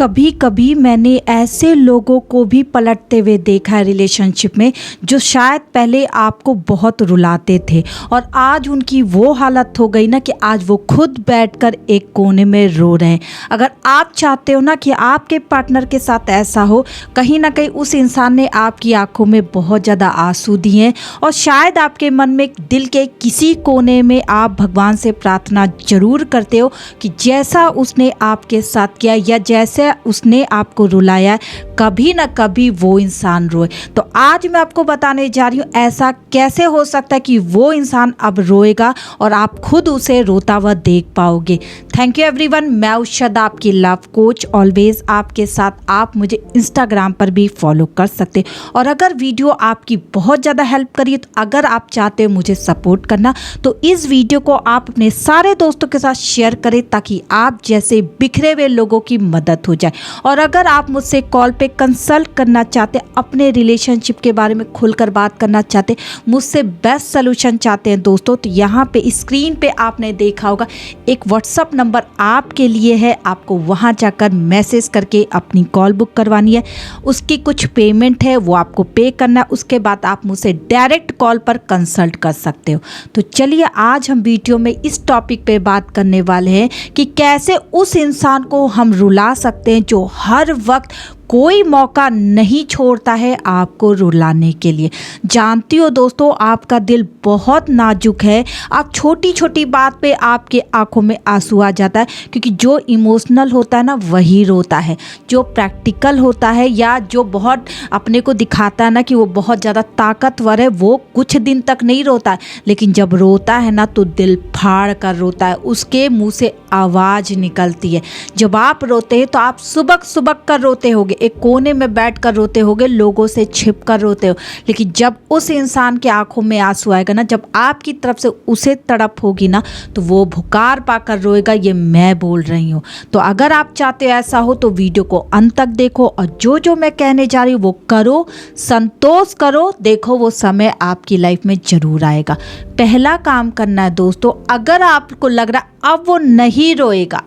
कभी कभी मैंने ऐसे लोगों को भी पलटते हुए देखा है रिलेशनशिप में, जो शायद पहले आपको बहुत रुलाते थे और आज उनकी वो हालत हो गई ना कि आज वो खुद बैठकर एक कोने में रो रहे हैं। अगर आप चाहते हो ना कि आपके पार्टनर के साथ ऐसा हो, कहीं ना कहीं उस इंसान ने आपकी आंखों में बहुत ज़्यादा आंसू दिए हैं और शायद आपके मन में दिल के किसी कोने में आप भगवान से प्रार्थना जरूर करते हो कि जैसा उसने आपके साथ किया या जैसे उसने आपको रुलाया, कभी ना कभी वो इंसान रोए। तो आज मैं आपको बताने जा रही हूँ ऐसा कैसे हो सकता है कि वो इंसान अब रोएगा और आप खुद उसे रोता हुआ देख पाओगे। थैंक यू एवरीवन, मैं उषद आपकी लव कोच, ऑलवेज आपके साथ। आप मुझे इंस्टाग्राम पर भी फॉलो कर सकते और अगर वीडियो आपकी बहुत ज़्यादा हेल्प करी तो अगर आप चाहते हो मुझे सपोर्ट करना तो इस वीडियो को आप अपने सारे दोस्तों के साथ शेयर करें ताकि आप जैसे बिखरे हुए लोगों की मदद हो जाए। और अगर आप मुझसे कॉल पे कंसल्ट करना चाहते, अपने रिलेशनशिप के बारे में खुलकर बात करना चाहते, मुझसे बेस्ट सोल्यूशन चाहते हैं दोस्तों, तो यहाँ पे स्क्रीन पे आपने देखा होगा एक व्हाट्सअप नंबर आपके लिए है। आपको वहाँ जाकर मैसेज करके अपनी कॉल बुक करवानी है। उसकी कुछ पेमेंट है वो आपको पे करना है, उसके बाद आप मुझसे डायरेक्ट कॉल पर कंसल्ट कर सकते हो। तो चलिए आज हम वीडियो में इस टॉपिक पे बात करने वाले हैं कि कैसे उस इंसान को हम रुला सकते हैं जो हर वक्त कोई मौका नहीं छोड़ता है आपको रुलाने के लिए। जानती हो दोस्तों, आपका दिल बहुत नाजुक है। आप छोटी छोटी बात पे आपके आंखों में आंसू आ जाता है, क्योंकि जो इमोशनल होता है ना वही रोता है। जो प्रैक्टिकल होता है या जो बहुत अपने को दिखाता है ना कि वो बहुत ज़्यादा ताकतवर है, वो कुछ दिन तक नहीं रोता है, लेकिन जब रोता है ना तो दिल फाड़ कर रोता है। उसके मुंह से आवाज़ निकलती है। जब आप रोते हैं तो आप सुबक सुबक कर रोते होगे, एक कोने में बैठ कर रोते होगे, लोगों से छिप कर रोते हो। लेकिन जब उस इंसान के आंखों में आंसू आएगा ना, जब आपकी तरफ से उसे तड़प होगी ना, तो वो भुकार पाकर रोएगा। ये मैं बोल रही हूँ। तो अगर आप चाहते हो ऐसा हो तो वीडियो को अंत तक देखो और जो जो मैं कहने जा रही हूँ वो करो, संतोष करो। देखो वो समय आपकी लाइफ में जरूर आएगा। पहला काम करना है दोस्तों, अगर आपको लग रहा है अब वो नहीं रोएगा,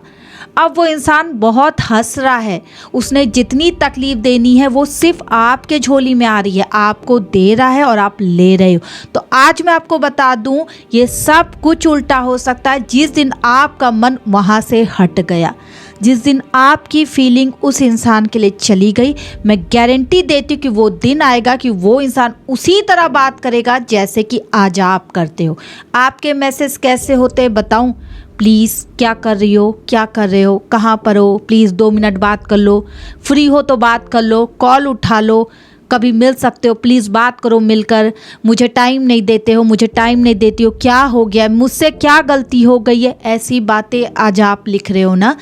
अब वो इंसान बहुत हंस रहा है, उसने जितनी तकलीफ देनी है वो सिर्फ आपके झोली में आ रही है, आपको दे रहा है और आप ले रहे हो, तो आज मैं आपको बता दूं ये सब कुछ उल्टा हो सकता है। जिस दिन आपका मन वहाँ से हट गया, जिस दिन आपकी फीलिंग उस इंसान के लिए चली गई, मैं गारंटी देती हूँ कि वो दिन आएगा कि वो इंसान उसी तरह बात करेगा जैसे कि आज आप करते हो। आपके मैसेज कैसे होते हैं बताऊं? प्लीज़ क्या कर रही हो, क्या कर रहे हो, कहाँ पर हो, प्लीज़ 2 मिनट बात कर लो, फ्री हो तो बात कर लो, कॉल उठा लो, कभी मिल सकते हो, प्लीज़ बात करो मिलकर, मुझे टाइम नहीं देते हो, मुझे टाइम नहीं देती हो, क्या हो गया, मुझसे क्या गलती हो गई है। ऐसी बातें आज आप लिख रहे हो ना,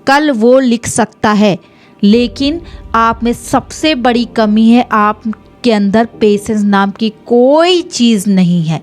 कल वो लिख सकता है। लेकिन आप में सबसे बड़ी कमी है, आपके अंदर पेशेंस नाम की कोई चीज़ नहीं है।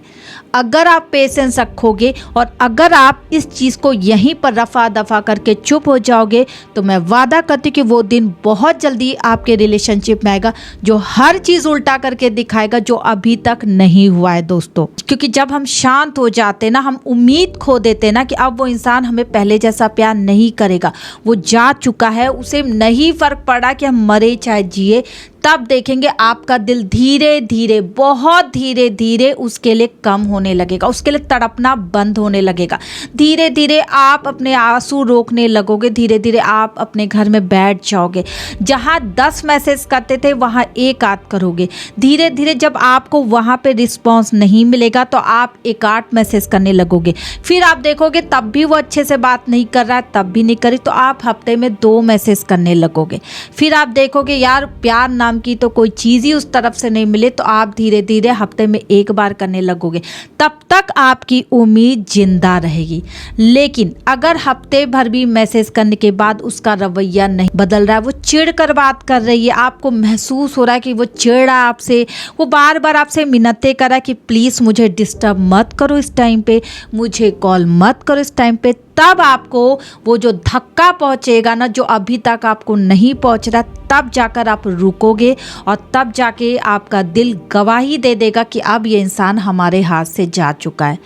अगर आप पेशेंस रखोगे और अगर आप इस चीज़ को यहीं पर रफा दफा करके चुप हो जाओगे तो मैं वादा करती हूँ कि वो दिन बहुत जल्दी आपके रिलेशनशिप में आएगा जो हर चीज़ उल्टा करके दिखाएगा जो अभी तक नहीं हुआ है दोस्तों। क्योंकि जब हम शांत हो जाते ना, हम उम्मीद खो देते ना कि अब वो इंसान हमें पहले जैसा प्यार नहीं करेगा, वो जा चुका है, उसे नहीं फर्क पड़ा कि हम मरे चाहे जिए, तब देखेंगे आपका दिल धीरे धीरे, बहुत धीरे धीरे उसके लिए कम होने लगेगा, उसके लिए तड़पना बंद होने लगेगा। धीरे धीरे आप अपने आंसू रोकने लगोगे, धीरे धीरे आप अपने घर में बैठ जाओगे। जहाँ 10 मैसेज करते थे वहाँ 1 आध करोगे। धीरे धीरे जब आपको वहाँ पे रिस्पॉन्स नहीं मिलेगा तो आप 1-8 मैसेज करने लगोगे। फिर आप देखोगे तब भी वो अच्छे से बात नहीं कर रहा है, तब भी नहीं करी, तो आप हफ्ते में 2 मैसेज करने लगोगे। फिर आप देखोगे यार प्यार नाम की तो कोई चीज़ ही उस तरफ से नहीं मिले, तो आप धीरे धीरे हफ्ते में 1 बार करने लगोगे। तब तक आपकी उम्मीद जिंदा रहेगी। लेकिन अगर हफ्ते भर भी मैसेज करने के बाद उसका रवैया नहीं बदल रहा है, वो चिढ़ कर बात कर रही है, आपको महसूस हो रहा है कि वो चिढ़ा आपसे, वो बार बार आपसे मिन्नतें कर रहा है कि प्लीज़ मुझे डिस्टर्ब मत करो इस टाइम पे, मुझे कॉल मत करो इस टाइम पे, तब आपको वो जो धक्का पहुंचेगा ना, जो अभी तक आपको नहीं पहुंच रहा, तब जाकर आप रुकोगे और तब जाके आपका दिल गवाही दे देगा कि अब ये इंसान हमारे हाथ से जा चुका है।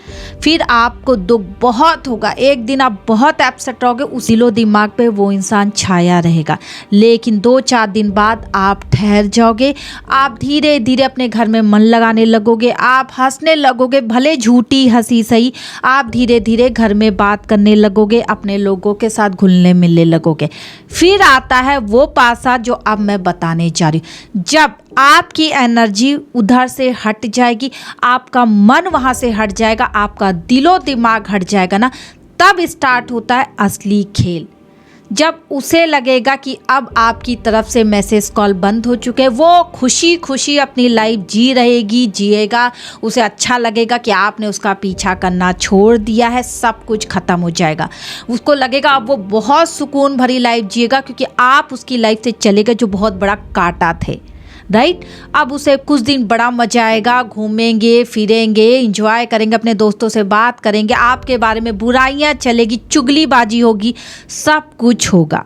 फिर आपको दुख बहुत होगा, एक दिन आप बहुत अपसेट रहोगे, उस दिलो दिमाग पे वो इंसान छाया रहेगा। लेकिन 2-4 दिन बाद आप ठहर जाओगे, आप धीरे धीरे अपने घर में मन लगाने लगोगे, आप हंसने लगोगे, भले झूठी हंसी सही। आप धीरे धीरे घर में बात करने लगोगे, अपने लोगों के साथ घुलने मिलने लगोगे। फिर आता है वो पासा जो अब मैं बताने जा रही हूँ। जब आपकी एनर्जी उधर से हट जाएगी, आपका मन वहाँ से हट जाएगा, आपका दिलो दिमाग हट जाएगा ना, तब स्टार्ट होता है असली खेल। जब उसे लगेगा कि अब आपकी तरफ से मैसेज कॉल बंद हो चुके हैं, वो खुशी खुशी अपनी लाइफ जिएगा, उसे अच्छा लगेगा कि आपने उसका पीछा करना छोड़ दिया है, सब कुछ ख़त्म हो जाएगा। उसको लगेगा अब वो बहुत सुकून भरी लाइफ जिएगा, क्योंकि आप उसकी लाइफ से चले गए जो बहुत बड़ा कांटा थे, राइट। अब उसे कुछ दिन बड़ा मजा आएगा, घूमेंगे फिरेंगे, एंजॉय करेंगे, अपने दोस्तों से बात करेंगे, आपके बारे में बुराइयां चलेगी, चुगलीबाजी होगी, सब कुछ होगा।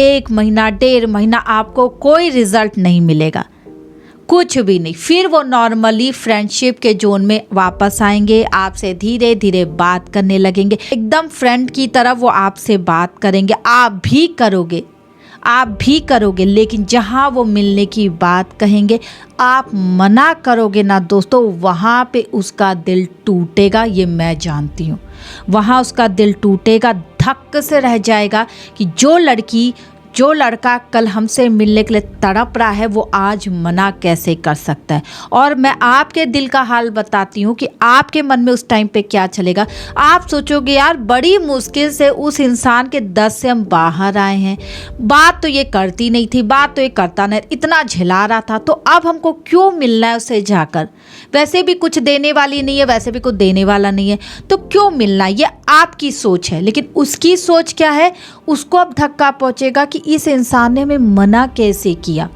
1 महीना 1.5 महीना आपको कोई रिजल्ट नहीं मिलेगा, कुछ भी नहीं। फिर वो नॉर्मली फ्रेंडशिप के जोन में वापस आएंगे, आपसे धीरे धीरे बात करने लगेंगे, एकदम फ्रेंड की तरह वो आपसे बात करेंगे, आप भी करोगे। लेकिन जहाँ वो मिलने की बात कहेंगे, आप मना करोगे ना दोस्तों, वहाँ पे उसका दिल टूटेगा, ये मैं जानती हूँ। वहाँ उसका दिल टूटेगा, धक्क से रह जाएगा कि जो लड़का कल हमसे मिलने के लिए तड़प रहा है, वो आज मना कैसे कर सकता है। और मैं आपके दिल का हाल बताती हूँ कि आपके मन में उस टाइम पे क्या चलेगा। आप सोचोगे यार बड़ी मुश्किल से उस इंसान के 10 से हम बाहर आए हैं, बात तो ये करती नहीं थी, बात तो ये करता नहीं, इतना झिला रहा था, तो अब हमको क्यों मिलना है उससे जाकर। वैसे भी कुछ देने वाली नहीं है, वैसे भी कुछ देने वाला नहीं है, तो क्यों मिलना। ये आपकी सोच है, लेकिन उसकी सोच क्या है, उसको अब धक्का पहुंचेगा कि इस इंसान ने हमें मना कैसे किया।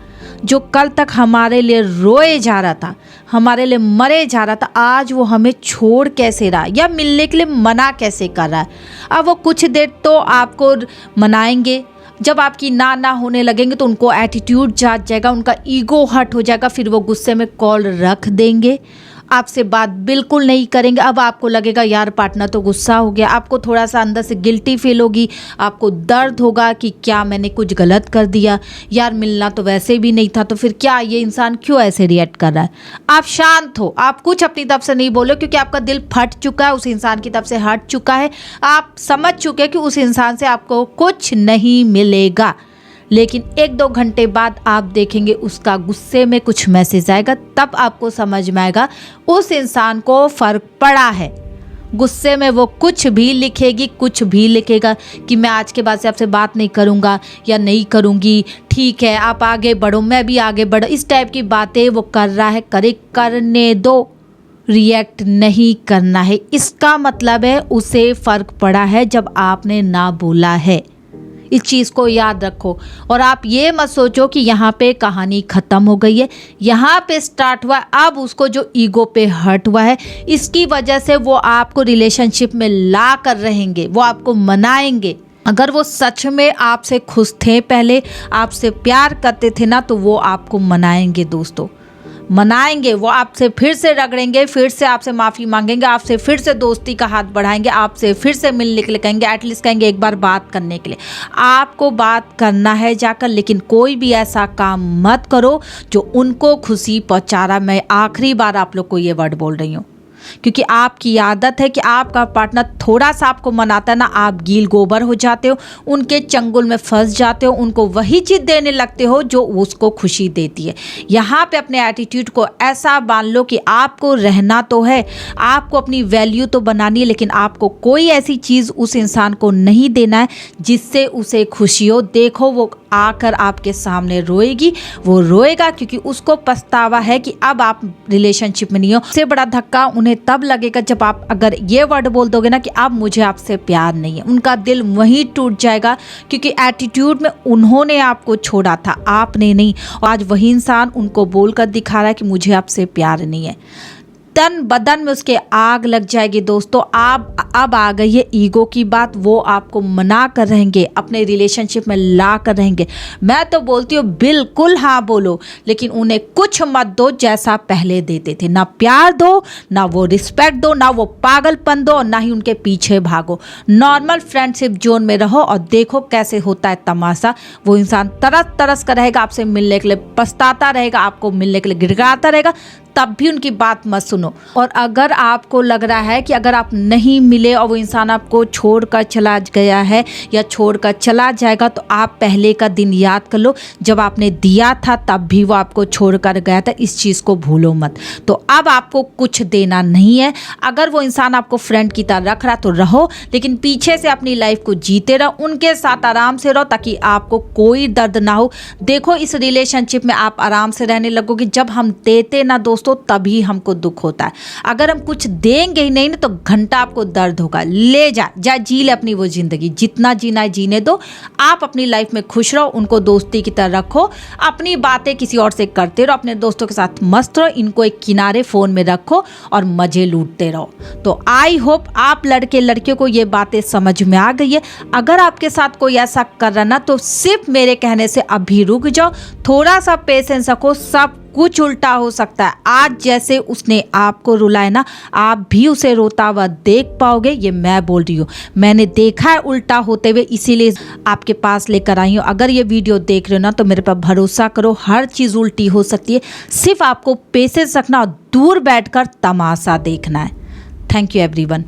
जो कल तक हमारे लिए रोए जा रहा था, हमारे लिए मरे जा रहा था, आज वो हमें छोड़ कैसे रहा, या मिलने के लिए मना कैसे कर रहा है। अब वो कुछ देर तो आपको मनाएंगे, जब आपकी ना होने लगेंगे तो उनको एटीट्यूड जाग जाएगा, उनका ईगो हर्ट हो जाएगा, फिर वो गुस्से में कॉल रख देंगे, आपसे बात बिल्कुल नहीं करेंगे। अब आपको लगेगा यार पार्टनर तो गुस्सा हो गया, आपको थोड़ा सा अंदर से गिल्टी फील होगी, आपको दर्द होगा कि क्या मैंने कुछ गलत कर दिया, यार मिलना तो वैसे भी नहीं था, तो फिर क्या ये इंसान क्यों ऐसे रिएक्ट कर रहा है। आप शांत हो, आप कुछ अपनी तरफ से नहीं बोलो, क्योंकि आपका दिल फट चुका है, उस इंसान की तरफ से हट चुका है, आप समझ चुके हैं कि उस इंसान से आपको कुछ नहीं मिलेगा। लेकिन 1-2 घंटे बाद आप देखेंगे उसका गुस्से में कुछ मैसेज आएगा, तब आपको समझ में आएगा उस इंसान को फ़र्क पड़ा है। गुस्से में वो कुछ भी लिखेगी, कुछ भी लिखेगा कि मैं आज के बाद से आपसे बात नहीं करूँगा या नहीं करूँगी, ठीक है आप आगे बढ़ो, मैं भी आगे बढ़ो, इस टाइप की बातें वो कर रहा है, करने दो, रिएक्ट नहीं करना है। इसका मतलब है उसे फ़र्क पड़ा है जब आपने ना बोला है। इस चीज़ को याद रखो, और आप ये मत सोचो कि यहाँ पे कहानी ख़त्म हो गई है, यहाँ पे स्टार्ट हुआ। अब उसको जो ईगो पे हर्ट हुआ है, इसकी वजह से वो आपको रिलेशनशिप में ला कर रहेंगे, वो आपको मनाएंगे। अगर वो सच में आपसे खुश थे, पहले आपसे प्यार करते थे ना, तो वो आपको मनाएंगे दोस्तों, मनाएंगे। वो आपसे फिर से रगड़ेंगे, फिर से आपसे माफ़ी मांगेंगे, आपसे फिर से दोस्ती का हाथ बढ़ाएंगे, आपसे फिर से मिलने के लिए कहेंगे, एटलीस्ट कहेंगे एक बार बात करने के लिए। आपको बात करना है जाकर, लेकिन कोई भी ऐसा काम मत करो जो उनको खुशी पहुंचा रहा। मैं आखिरी बार आप लोग को ये वर्ड बोल रही हूँ, क्योंकि आपकी आदत है कि आपका पार्टनर थोड़ा सा आपको मनाता है ना, आप गील गोबर हो जाते हो, उनके चंगुल में फंस जाते हो, उनको वही चीज़ देने लगते हो जो उसको खुशी देती है। यहाँ पे अपने एटीट्यूड को ऐसा बांध लो कि आपको रहना तो है, आपको अपनी वैल्यू तो बनानी है, लेकिन आपको कोई ऐसी चीज़ उस इंसान को नहीं देना है जिससे उसे खुशी हो। देखो वो आकर आपके सामने रोएगी, वो रोएगा क्योंकि उसको पछतावा है कि अब आप रिलेशनशिप में नहीं हो। सबसे बड़ा धक्का उन्हें तब लगेगा जब आप अगर ये वर्ड बोल दोगे ना कि अब मुझे आपसे प्यार नहीं है। उनका दिल वहीं टूट जाएगा, क्योंकि एटीट्यूड में उन्होंने आपको छोड़ा था, आपने नहीं। और आज वही इंसान उनको बोलकर दिखा रहा है कि मुझे आपसे प्यार नहीं है। तन बदन में उसके आग लग जाएगी। दोस्तों आप अब आ गई है ईगो की बात, वो आपको मना कर रहेंगे, अपने रिलेशनशिप में ला कर रहेंगे। मैं तो बोलती हूँ बिल्कुल हाँ बोलो, लेकिन उन्हें कुछ मत दो जैसा पहले देते थे। ना प्यार दो, ना वो रिस्पेक्ट दो, ना वो पागलपन दो, ना ही उनके पीछे भागो। नॉर्मल फ्रेंडशिप जोन में रहो और देखो कैसे होता है तमाशा। वो इंसान तरस तरस कर रहेगा, आपसे मिलने के लिए पछताता रहेगा, आपको मिलने के लिए गिड़गिड़ाता रहेगा, तब भी उनकी बात मत सुनो। और अगर आपको लग रहा है कि अगर आप नहीं मिले और वो इंसान आपको छोड़कर चला गया है या छोड़कर चला जाएगा, तो आप पहले का दिन याद कर लो, जब आपने दिया था तब भी वो आपको छोड़कर गया था। इस चीज़ को भूलो मत। तो अब आपको कुछ देना नहीं है। अगर वो इंसान आपको फ्रेंड की तरह रख रहा तो रहो, लेकिन पीछे से अपनी लाइफ को जीते रहो, उनके साथ आराम से रहो, ताकि आपको कोई दर्द ना हो। देखो इस रिलेशनशिप में आप आराम से रहने लगोगे। जब हम देते ना दोस्तों तभी हमको दुख होता है। अगर हम कुछ देंगे ही नहीं ना तो घंटा आपको दर्द होगा। ले जा जी ले अपनी वो जिंदगी, जितना जीना है जीने दो। आप अपनी लाइफ में खुश रहो, उनको दोस्ती की तरह रखो, अपनी बातें किसी और से करते रहो, अपने दोस्तों के साथ मस्त रहो, इनको एक किनारे फोन में रखो और मजे लूटते रहो। तो आई होप आप लड़के लड़कियों को ये बातें समझ में आ गई है। अगर आपके साथ कोई ऐसा कर रहा ना तो सिर्फ मेरे कहने से अभी रुक जाओ, थोड़ा सा पेशेंस रखो, सब कुछ उल्टा हो सकता है। आज जैसे उसने आपको रुलाया ना, आप भी उसे रोता हुआ देख पाओगे, ये मैं बोल रही हूँ। मैंने देखा है उल्टा होते हुए, इसीलिए आपके पास लेकर आई हूँ। अगर ये वीडियो देख रहे हो ना तो मेरे पर भरोसा करो, हर चीज़ उल्टी हो सकती है। सिर्फ आपको पेशेंस रखना और दूर बैठकर तमाशा देखना है। Thank you everyone.